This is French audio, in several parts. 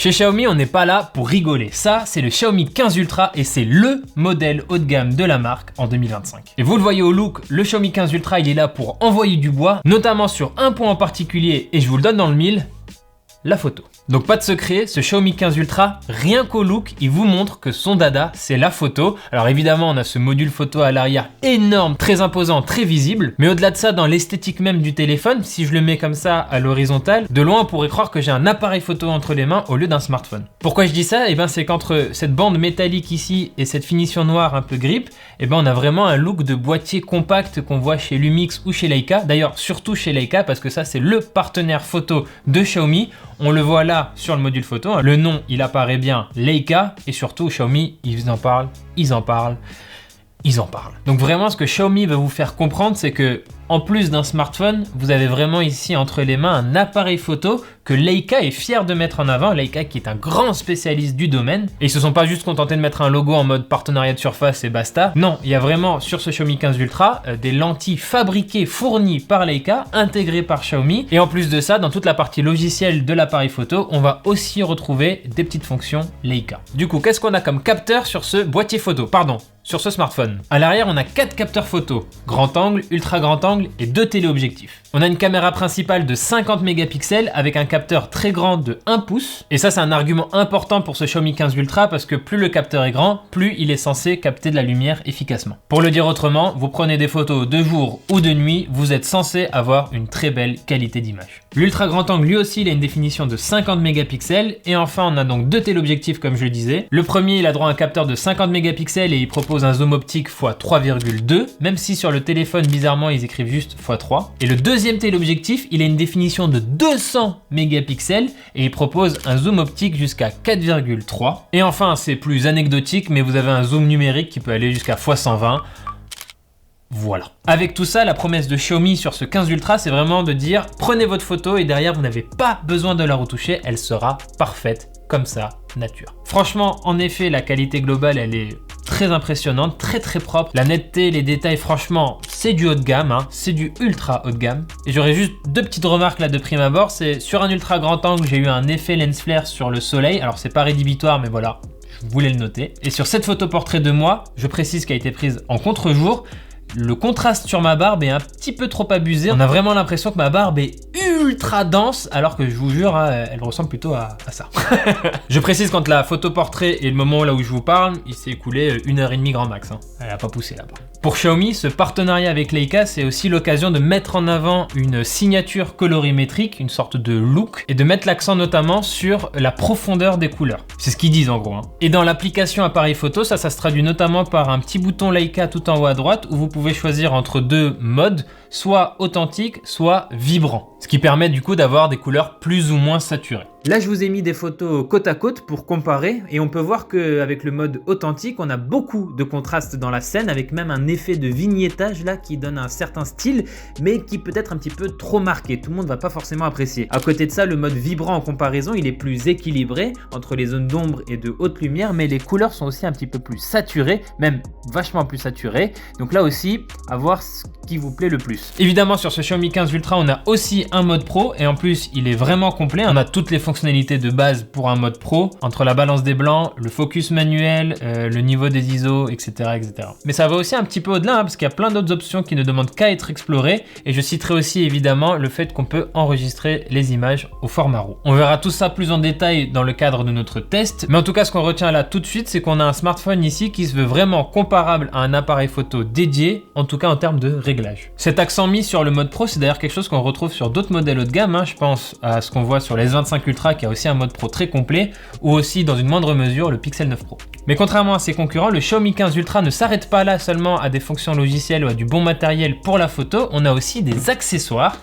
Chez Xiaomi, on n'est pas là pour rigoler. Ça, c'est le Xiaomi 15 Ultra et c'est le modèle haut de gamme de la marque en 2025. Et vous le voyez au look, le Xiaomi 15 Ultra, il est là pour envoyer du bois, notamment sur un point en particulier, et je vous le donne dans le mille, la photo. Donc pas de secret, ce Xiaomi 15 Ultra, rien qu'au look, il vous montre que son dada, c'est la photo. Alors évidemment, on a ce module photo à l'arrière énorme, très imposant, très visible. Mais au-delà de ça, dans l'esthétique même du téléphone, si je le mets comme ça à l'horizontale, de loin, on pourrait croire que j'ai un appareil photo entre les mains au lieu d'un smartphone. Pourquoi je dis ça? Eh ben, c'est qu'entre cette bande métallique ici et cette finition noire un peu grippe, eh ben, on a vraiment un look de boîtier compact qu'on voit chez Lumix ou chez Leica. D'ailleurs, surtout chez Leica, parce que ça, c'est le partenaire photo de Xiaomi. On le voit là sur le module photo, le nom il apparaît bien, Leica, et surtout Xiaomi, ils en parlent. Donc vraiment ce que Xiaomi va vous faire comprendre, c'est que en plus d'un smartphone, vous avez vraiment ici entre les mains un appareil photo que Leica est fier de mettre en avant. Leica qui est un grand spécialiste du domaine. Et ils se sont pas juste contentés de mettre un logo en mode partenariat de surface et basta. Non, il y a vraiment sur ce Xiaomi 15 Ultra des lentilles fabriquées, fournies par Leica, intégrées par Xiaomi. Et en plus de ça, dans toute la partie logicielle de l'appareil photo, on va aussi retrouver des petites fonctions Leica. Du coup, qu'est-ce qu'on a comme capteur sur ce boîtier photo? Pardon, sur ce smartphone. À l'arrière, on a 4 capteurs photo, grand angle, ultra grand angle et 2 téléobjectifs. On a une caméra principale de 50 mégapixels avec un capteur très grand de 1 pouce. Et ça, c'est un argument important pour ce Xiaomi 15 Ultra parce que plus le capteur est grand, plus il est censé capter de la lumière efficacement. Pour le dire autrement, vous prenez des photos de jour ou de nuit, vous êtes censé avoir une très belle qualité d'image. L'ultra grand angle, lui aussi, il a une définition de 50 mégapixels. Et enfin, on a donc 2 téléobjectifs comme je le disais. Le premier, il a droit à un capteur de 50 mégapixels et il propose un zoom optique x 3,2, même si sur le téléphone, bizarrement, ils écrivent juste x 3. Et le deuxième téléobjectif, il a une définition de 200 mégapixels et il propose un zoom optique jusqu'à 4,3. Et enfin, c'est plus anecdotique, mais vous avez un zoom numérique qui peut aller jusqu'à x 120. Voilà. Avec tout ça, la promesse de Xiaomi sur ce 15 Ultra, c'est vraiment de dire prenez votre photo et derrière, vous n'avez pas besoin de la retoucher, elle sera parfaite comme ça, nature. Franchement, en effet, la qualité globale, elle est très impressionnante, très propre. La netteté, les détails, franchement, c'est du haut de gamme, hein, c'est du ultra haut de gamme. Et j'aurais juste 2 petites remarques là de prime abord, c'est sur un ultra grand angle, j'ai eu un effet lens flare sur le soleil. Alors c'est pas rédhibitoire, mais voilà, je voulais le noter. Et sur cette photo portrait de moi, je précise qu'elle a été prise en contre-jour. Le contraste sur ma barbe est un petit peu trop abusé. On a vraiment l'impression que ma barbe est ultra dense, alors que je vous jure, hein, elle ressemble plutôt à ça. Je précise quand la photo portrait et le moment là où je vous parle, il s'est écoulé 1h30 grand max. Hein. Elle a pas poussé là-bas. Pour Xiaomi, ce partenariat avec Leica, c'est aussi l'occasion de mettre en avant une signature colorimétrique, une sorte de look, et de mettre l'accent notamment sur la profondeur des couleurs. C'est ce qu'ils disent en gros. Hein. Et dans l'application appareil photo, ça se traduit notamment par un petit bouton Leica tout en haut à droite où vous pouvez choisir entre 2 modes, soit authentique, soit vibrant. Ce qui permet du coup d'avoir des couleurs plus ou moins saturées. Là, je vous ai mis des photos côte à côte pour comparer et on peut voir qu'avec le mode authentique, on a beaucoup de contraste dans la scène avec même un effet de vignettage là qui donne un certain style mais qui peut être un petit peu trop marqué. Tout le monde va pas forcément apprécier. À côté de ça, le mode vibrant en comparaison, il est plus équilibré entre les zones d'ombre et de haute lumière mais les couleurs sont aussi un petit peu plus saturées, même vachement plus saturées. Donc là aussi, à voir ce qui vous plaît le plus. Évidemment, sur ce Xiaomi 15 Ultra, on a aussi un mode pro et en plus, il est vraiment complet. On a toutes les fonctionnalités de base pour un mode pro, entre la balance des blancs, le focus manuel, le niveau des ISO, etc., etc. Mais ça va aussi un petit peu au-delà, hein, parce qu'il y a plein d'autres options qui ne demandent qu'à être explorées. Et je citerai aussi évidemment le fait qu'on peut enregistrer les images au format RAW. On verra tout ça plus en détail dans le cadre de notre test. Mais en tout cas, ce qu'on retient là tout de suite, c'est qu'on a un smartphone ici qui se veut vraiment comparable à un appareil photo dédié, en tout cas en termes de réglage. Cet accent mis sur le mode pro, c'est d'ailleurs quelque chose qu'on retrouve sur d'autres modèles haut de gamme. Hein. Je pense à ce qu'on voit sur les S25 Ultra qui a aussi un mode pro très complet, ou aussi dans une moindre mesure le Pixel 9 Pro. Mais contrairement à ses concurrents, le Xiaomi 15 Ultra ne s'arrête pas là seulement à des fonctions logicielles ou à du bon matériel pour la photo, on a aussi des accessoires.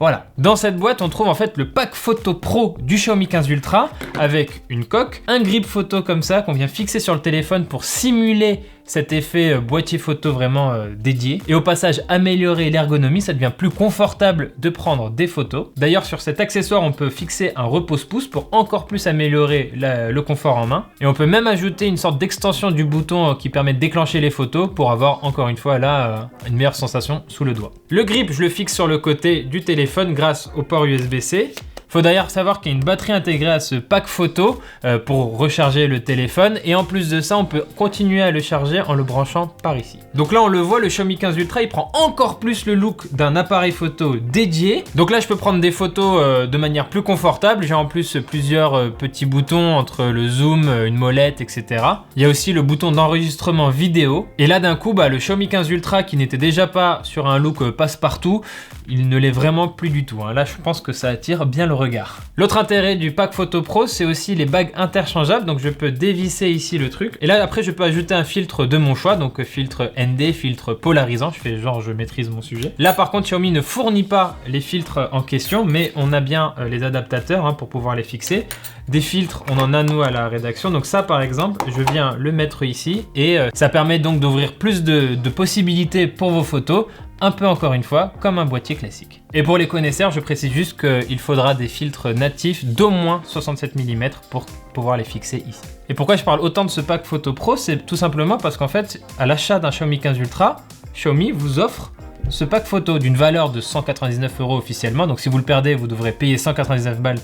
Voilà, dans cette boîte on trouve en fait le pack photo pro du Xiaomi 15 Ultra avec une coque, un grip photo comme ça qu'on vient fixer sur le téléphone pour simuler cet effet boîtier photo vraiment dédié. Et au passage, améliorer l'ergonomie, ça devient plus confortable de prendre des photos. D'ailleurs, sur cet accessoire, on peut fixer un repose-pouce pour encore plus améliorer le confort en main. Et on peut même ajouter une sorte d'extension du bouton qui permet de déclencher les photos pour avoir encore une fois là une meilleure sensation sous le doigt. Le grip, je le fixe sur le côté du téléphone grâce au port USB-C. Faut d'ailleurs savoir qu'il y a une batterie intégrée à ce pack photo pour recharger le téléphone et en plus de ça on peut continuer à le charger en le branchant par ici. Donc là on le voit, le Xiaomi 15 Ultra il prend encore plus le look d'un appareil photo dédié. Donc là je peux prendre des photos de manière plus confortable. J'ai en plus plusieurs petits boutons entre le zoom, une molette, etc. Il y a aussi le bouton d'enregistrement vidéo. Et là d'un coup le Xiaomi 15 Ultra qui n'était déjà pas sur un look passe-partout, il ne l'est vraiment plus du tout. Là je pense que ça attire bien le regard. L'autre intérêt du pack photo pro, c'est aussi les bagues interchangeables. Donc je peux dévisser ici le truc. Et là après je peux ajouter un filtre de mon choix. Donc filtre ND, filtre polarisant. Je fais genre je maîtrise mon sujet. Là par contre Xiaomi ne fournit pas les filtres en question, mais on a bien les adaptateurs pour pouvoir les fixer. Des filtres, on en a nous à la rédaction. Donc ça par exemple, je viens le mettre ici et ça permet donc d'ouvrir plus de possibilités pour vos photos. Un peu encore une fois, comme un boîtier classique. Et pour les connaisseurs, je précise juste qu'il faudra des filtres natifs d'au moins 67 mm pour pouvoir les fixer ici. Et pourquoi je parle autant de ce pack photo pro, c'est tout simplement parce qu'en fait, à l'achat d'un Xiaomi 15 Ultra, Xiaomi vous offre ce pack photo d'une valeur de 199 € officiellement. Donc si vous le perdez, vous devrez payer 199 balles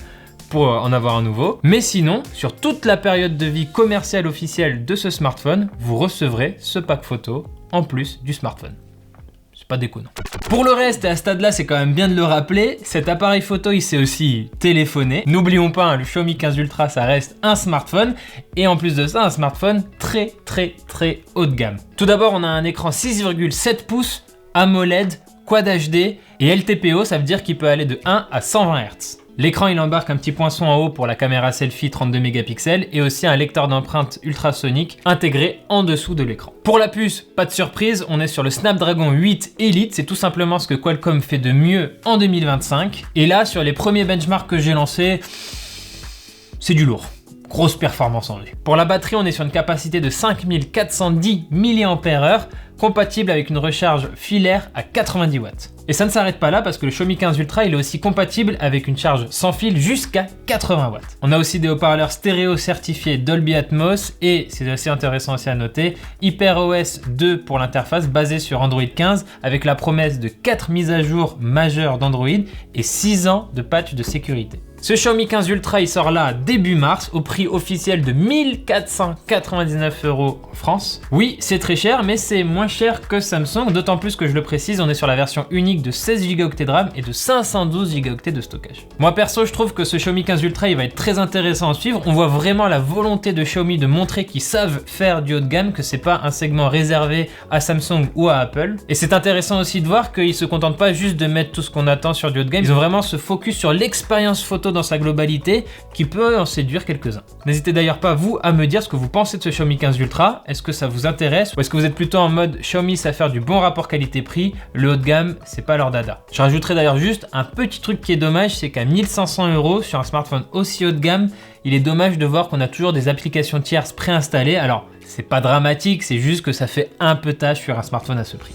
pour en avoir un nouveau. Mais sinon, sur toute la période de vie commerciale officielle de ce smartphone, vous recevrez ce pack photo en plus du smartphone. C'est pas déconnant. Pour le reste, et à ce stade-là, c'est quand même bien de le rappeler, cet appareil photo, il sait aussi téléphoner. N'oublions pas, le Xiaomi 15 Ultra, ça reste un smartphone. Et en plus de ça, un smartphone très haut de gamme. Tout d'abord, on a un écran 6,7 pouces, AMOLED, Quad HD et LTPO, ça veut dire qu'il peut aller de 1 à 120 Hz. L'écran il embarque un petit poinçon en haut pour la caméra selfie 32 mégapixels et aussi un lecteur d'empreintes ultrasonique intégré en dessous de l'écran. Pour la puce, pas de surprise, on est sur le Snapdragon 8 Elite, c'est tout simplement ce que Qualcomm fait de mieux en 2025. Et là, sur les premiers benchmarks que j'ai lancés, c'est du lourd. Grosse performance en vue. Pour la batterie, on est sur une capacité de 5410 mAh, compatible avec une recharge filaire à 90 watts. Et ça ne s'arrête pas là parce que le Xiaomi 15 Ultra il est aussi compatible avec une charge sans fil jusqu'à 80 watts. On a aussi des haut-parleurs stéréo certifiés Dolby Atmos et c'est assez intéressant aussi à noter, HyperOS 2 pour l'interface basée sur Android 15 avec la promesse de 4 mises à jour majeures d'Android et 6 ans de patch de sécurité. Ce Xiaomi 15 Ultra il sort là début mars au prix officiel de 1499 € en France. Oui, c'est très cher, mais c'est moins cher que Samsung, d'autant plus que je le précise, on est sur la version unique de 16 Go de RAM et de 512 Go de stockage. Moi perso, je trouve que ce Xiaomi 15 Ultra il va être très intéressant à suivre. On voit vraiment la volonté de Xiaomi de montrer qu'ils savent faire du haut de gamme, que c'est pas un segment réservé à Samsung ou à Apple. Et c'est intéressant aussi de voir qu'ils se contentent pas juste de mettre tout ce qu'on attend sur du haut de gamme, ils ont vraiment ce focus sur l'expérience photo dans sa globalité qui peut en séduire quelques-uns. N'hésitez d'ailleurs pas vous à me dire ce que vous pensez de ce Xiaomi 15 Ultra. Est-ce que ça vous intéresse ou est-ce que vous êtes plutôt en mode Xiaomi ça faire du bon rapport qualité-prix, le haut de gamme c'est pas leur dada. Je rajouterai d'ailleurs juste un petit truc qui est dommage, c'est qu'à 1500 € sur un smartphone aussi haut de gamme, il est dommage de voir qu'on a toujours des applications tierces préinstallées. Alors c'est pas dramatique, c'est juste que ça fait un peu tâche sur un smartphone à ce prix.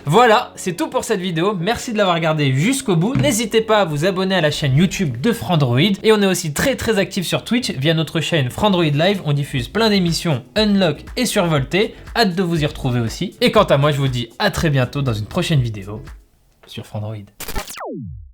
Voilà, c'est tout pour cette vidéo. Merci de l'avoir regardé jusqu'au bout. N'hésitez pas à vous abonner à la chaîne YouTube de Frandroid. Et on est aussi très actif sur Twitch via notre chaîne Frandroid Live. On diffuse plein d'émissions Unlock et Survolté. Hâte de vous y retrouver aussi. Et quant à moi, je vous dis à très bientôt dans une prochaine vidéo sur Frandroid.